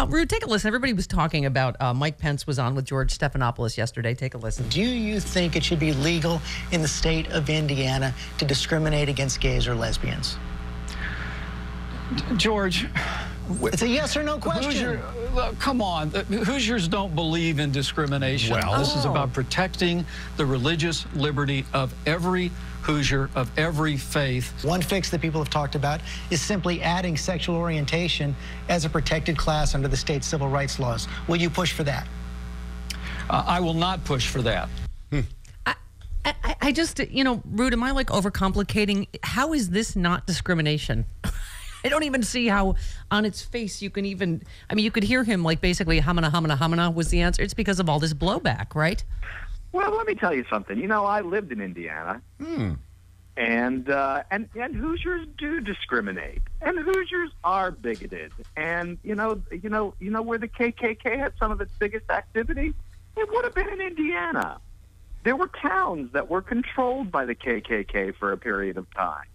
Rude, take a listen. Everybody was talking about Mike Pence was on with George Stephanopoulos yesterday. Take a listen. Do you think it should be legal in the state of Indiana to discriminate against gays or lesbians? George, it's a yes or no question. Come on. Hoosiers don't believe in discrimination. Well, this is about protecting the religious liberty of every Hoosier, of every faith. One fix that people have talked about is simply adding sexual orientation as a protected class under the state civil rights laws. Will you push for that? I will not push for that. I just, Rude, am I like overcomplicating? How is this not discrimination? I don't even see how on its face you can even, you could hear him like basically hamana, hamana, hamana was the answer. It's because of all this blowback, right? Well, let me tell you something. I lived in Indiana, and Hoosiers do discriminate, and Hoosiers are bigoted. And you know where the KKK had some of its biggest activity? It would have been in Indiana. There were towns that were controlled by the KKK for a period of time.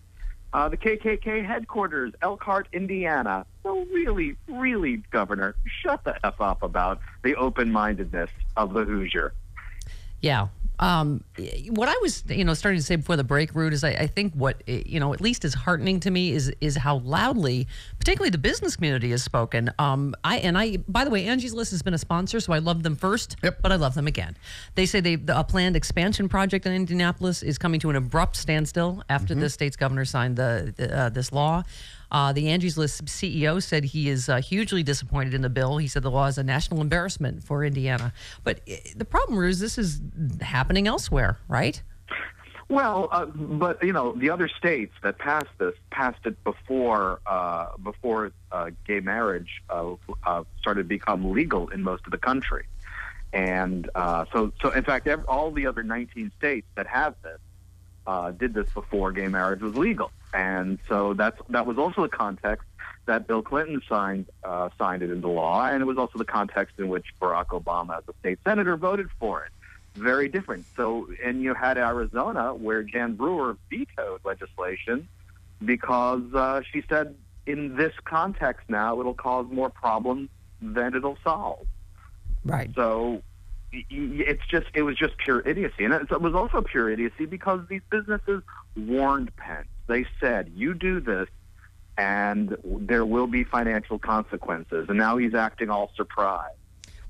The KKK headquarters, Elkhart, Indiana. So really, really, Governor, shut the F up about the open-mindedness of the Hoosier. Yeah. What I was, starting to say before the break, Rude, is I think what, at least is heartening to me is how loudly, particularly the business community has spoken. By the way, Angie's List has been a sponsor, so I loved them first, but I love them again. They say a planned expansion project in Indianapolis is coming to an abrupt standstill after the state's governor signed this law. The Angie's List CEO said he is hugely disappointed in the bill. He said the law is a national embarrassment for Indiana. But the problem is this is happening elsewhere, right? Well, but the other states that passed it before gay marriage started to become legal in most of the country, and so in fact, all the other 19 states that have this did this before gay marriage was legal. And so that was also the context that Bill Clinton signed it into law, and it was also the context in which Barack Obama, as a state senator, voted for it. Very different. So, and you had Arizona, where Jan Brewer vetoed legislation because she said, in this context now, it'll cause more problems than it'll solve. Right. So it was just pure idiocy, and it was also pure idiocy because these businesses warned Pence. They said, you do this, and there will be financial consequences. And now he's acting all surprised.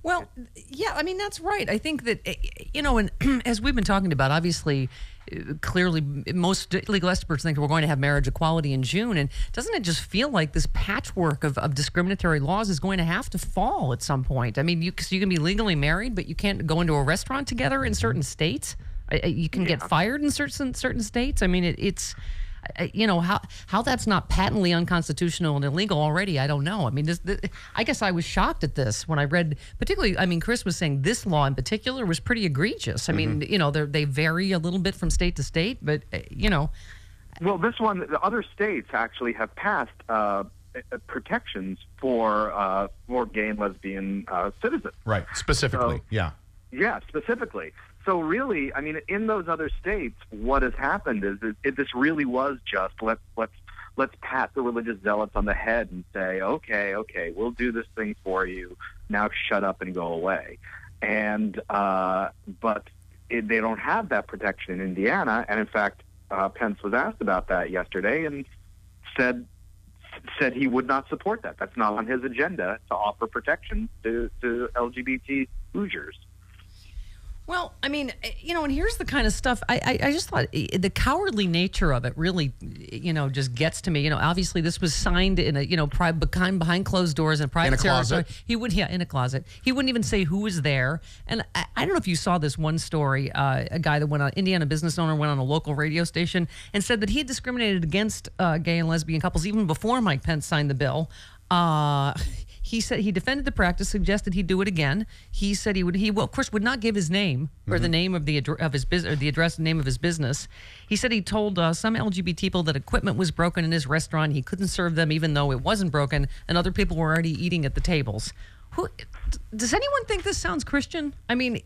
Well, yeah, that's right. I think that, and as we've been talking about, obviously, clearly, most legal experts think we're going to have marriage equality in June. And doesn't it just feel like this patchwork of discriminatory laws is going to have to fall at some point? You can be legally married, but you can't go into a restaurant together in certain states. You can get fired in certain states. It's... how that's not patently unconstitutional and illegal already, I don't know. I guess I was shocked at this when I read, particularly, Chris was saying this law in particular was pretty egregious. They vary a little bit from state to state, but, Well, this one, the other states actually have passed protections for gay and lesbian citizens. Right, specifically, yeah. Yeah, specifically. So really, in those other states, what has happened is this really was just let's pat the religious zealots on the head and say, okay, we'll do this thing for you. Now shut up and go away. And but they don't have that protection in Indiana. And in fact, Pence was asked about that yesterday and said he would not support that. That's not on his agenda to offer protection to LGBT Hoosiers. Well, and here's the kind of stuff I just thought the cowardly nature of it really, just gets to me. Obviously this was signed in a, behind closed doors in a private territory. In a closet. He wouldn't even say who was there. And I don't know if you saw this one story. A guy that went on, Indiana business owner, went on a local radio station and said that he had discriminated against gay and lesbian couples even before Mike Pence signed the bill. He said he defended the practice, suggested he'd do it again. He said he of course would not give his name or the name of his business or the address and name of his business. He said he told some LGBT people that equipment was broken in his restaurant. He couldn't serve them even though it wasn't broken, and other people were already eating at the tables. Does anyone think this sounds Christian? I mean,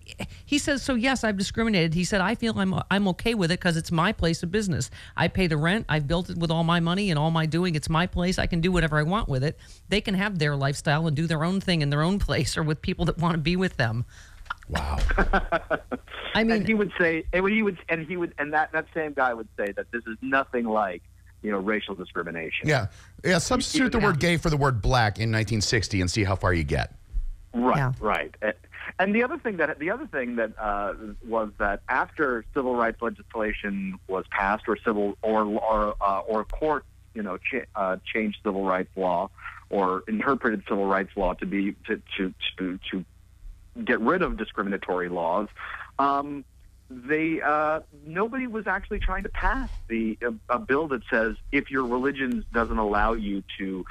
he says, so yes, I've discriminated. He said, I feel I'm okay with it because it's my place of business. I pay the rent. I've built it with all my money and all my doing. It's my place. I can do whatever I want with it. They can have their lifestyle and do their own thing in their own place or with people that want to be with them. Wow. I mean, and he would say, and that same guy would say that this is nothing like, racial discrimination. Yeah. Substitute the word gay for the word black in 1960 and see how far you get. Right. Yeah. Right. And the other thing that was that after civil rights legislation was passed, or court, changed civil rights law or interpreted civil rights law to be to get rid of discriminatory laws. Nobody was actually trying to pass a bill that says if your religion doesn't allow you to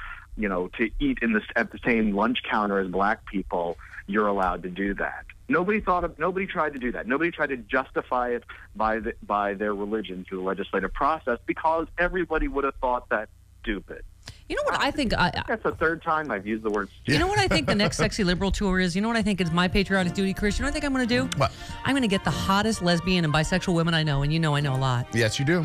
eat at the same lunch counter as black people, you're allowed to do that. Nobody tried to do that. Nobody tried to justify it by their religion through the legislative process, because everybody would have thought that's stupid. You know what I think? That's the third time I've used the word stupid. You know what I think the next Sexy Liberal tour is? You know what I think is my patriotic duty, Chris? You know what I think I'm going to do? What? I'm going to get the hottest lesbian and bisexual women I know, and I know a lot. Yes, you do.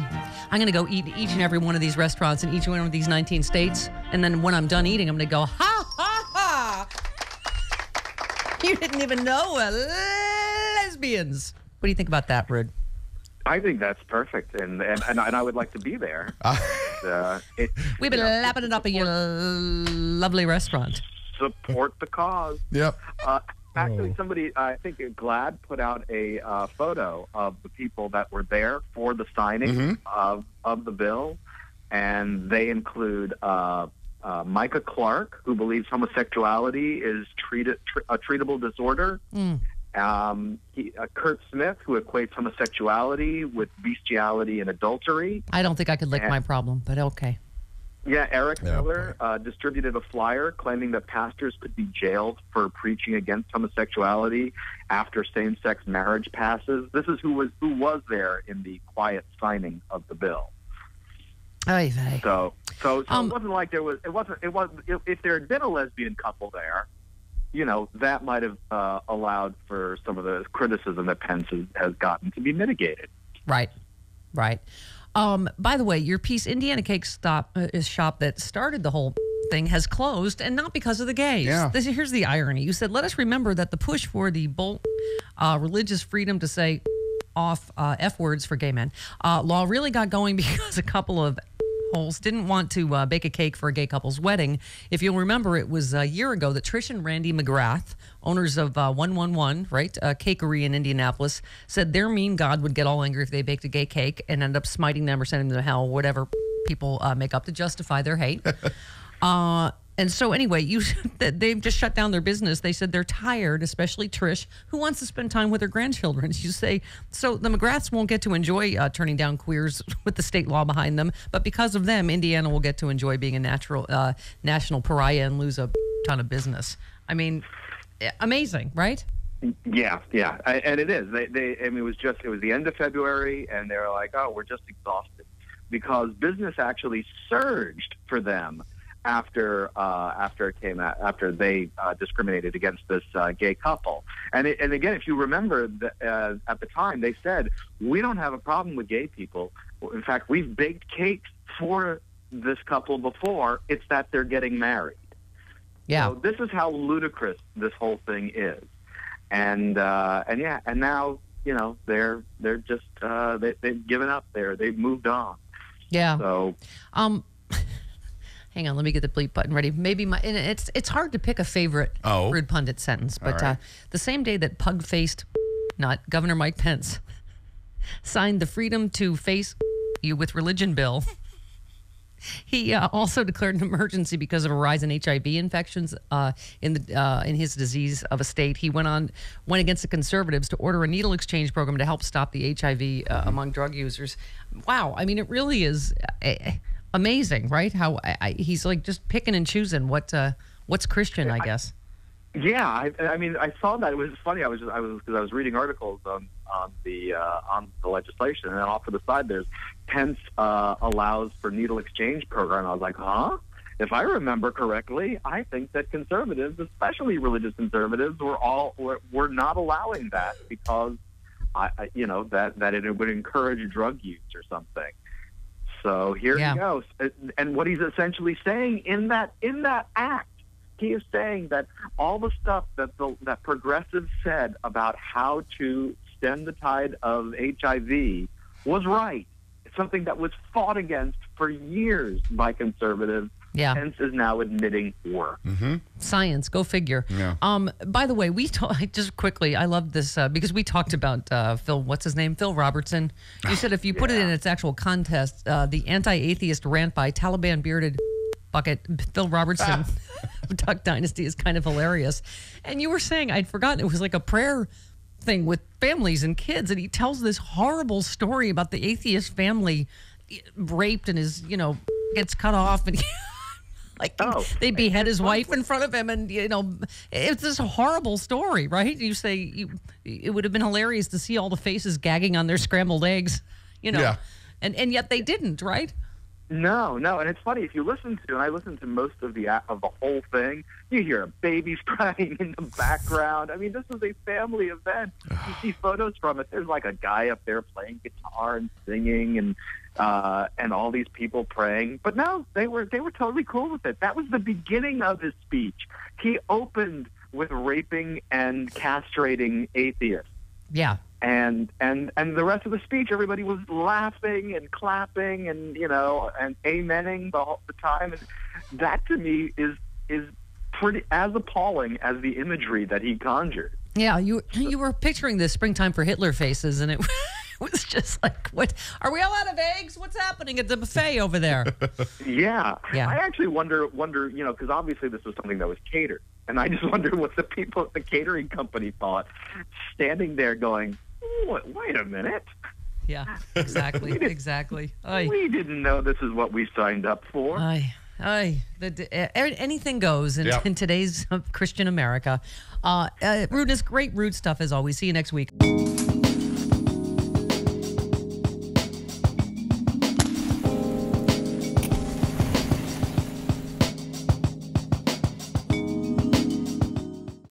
I'm going to go eat each and every one of these restaurants in each one of these 19 states, and then when I'm done eating, I'm going to go, ha, ha, ha. You didn't even know lesbians. What do you think about that, Rude? I think that's perfect, and I would like to be there. We've been lapping it up at your lovely restaurant. Support the cause. Yep. Actually, somebody, I think GLAAD put out a photo of the people that were there for the signing of the bill, and they include Micah Clark, who believes homosexuality is a treatable disorder. Kurt Smith, who equates homosexuality with bestiality and adultery. I don't think I could lick my problem, but okay. Yeah, Eric Miller distributed a flyer claiming that pastors could be jailed for preaching against homosexuality after same-sex marriage passes. This is who was there in the quiet signing of the bill. Oy vey. So it wasn't like if there had been a lesbian couple there, that might have allowed for some of the criticism that Pence has gotten to be mitigated. Right. By the way, your piece, Indiana Cake Shop that started the whole thing, has closed, and not because of the gays. Yeah. Here's the irony. You said, let us remember that the push for the religious freedom to say off F words for gay men law really got going because a couple of holes didn't want to bake a cake for a gay couple's wedding. If you'll remember, it was a year ago that Trish and Randy McGrath, owners of 111, right, cakery in Indianapolis, said their mean God would get all angry if they baked a gay cake and end up smiting them or sending them to hell, whatever people make up to justify their hate. And so anyway, they've just shut down their business. They said they're tired, especially Trish, who wants to spend time with her grandchildren. You say, so the McGraths won't get to enjoy turning down queers with the state law behind them, but because of them, Indiana will get to enjoy being a national pariah and lose a ton of business. I mean, amazing, right? Yeah, and it is. It was the end of February, and they were like, oh, we're just exhausted, because business actually surged for them after they discriminated against this gay couple. And again, if you remember, at the time they said, we don't have a problem with gay people. In fact, we've baked cakes for this couple before. It's that they're getting married. Yeah. So this is how ludicrous this whole thing is. And now they're just they've given up. They've moved on. Yeah. So. Hang on, let me get the bleep button ready. Maybe it's hard to pick a favorite Rude Pundit sentence, but right. The same day that pug-faced, not Governor Mike Pence, signed the Freedom to Face You with Religion bill, he also declared an emergency because of a rise in HIV infections in his disease of a state. He went against the conservatives to order a needle exchange program to help stop the HIV among drug users. Wow, I mean, it really is. Amazing, right? How he's like just picking and choosing what's Christian, I guess. Yeah, I mean, I saw that. It was funny. I was reading articles on the legislation, and then off to the side there's Pence allows for needle exchange program. I was like, huh? if I remember correctly, I think that conservatives, especially religious conservatives, were not allowing that because, that it would encourage drug use or something. So here he goes, and what he's essentially saying in that act, he is saying that all the stuff that progressives said about how to stem the tide of HIV was right. It's something that was fought against for years by conservatives. Yeah. Hence is now admitting work. Science, go figure. Yeah. By the way, just quickly, I love this because we talked about Phil Robertson. You said if you put it in its actual context, the anti-atheist rant by Taliban bearded bucket Phil Robertson of Duck Dynasty is kind of hilarious. And you were saying, I'd forgotten, it was like a prayer thing with families and kids, and he tells this horrible story about the atheist family raped and gets cut off, and they behead his wife in front of him, and it's this horrible story, right? You say it would have been hilarious to see all the faces gagging on their scrambled eggs, Yeah. and yet they didn't, right? No, and it's funny, if you listen to, and I listened to most of the whole thing, you hear babies crying in the background. I mean, this is a family event. You see photos from it. There's like a guy up there playing guitar and singing, and all these people praying. But no, they were totally cool with it. That was the beginning of his speech. He opened with raping and castrating atheists. Yeah. And the rest of the speech, everybody was laughing and clapping and and amening the time. And that to me is pretty as appalling as the imagery that he conjured. Yeah, you were picturing the springtime for Hitler faces, and it was just like, what? Are we all out of eggs? What's happening at the buffet over there? Yeah. I actually wonder, because obviously this was something that was catered. And I just wonder what the people at the catering company thought, standing there going, wait a minute. Yeah, exactly. We didn't know this is what we signed up for. Anything goes in today's Christian America. Rudeness, great rude stuff as always. See you next week.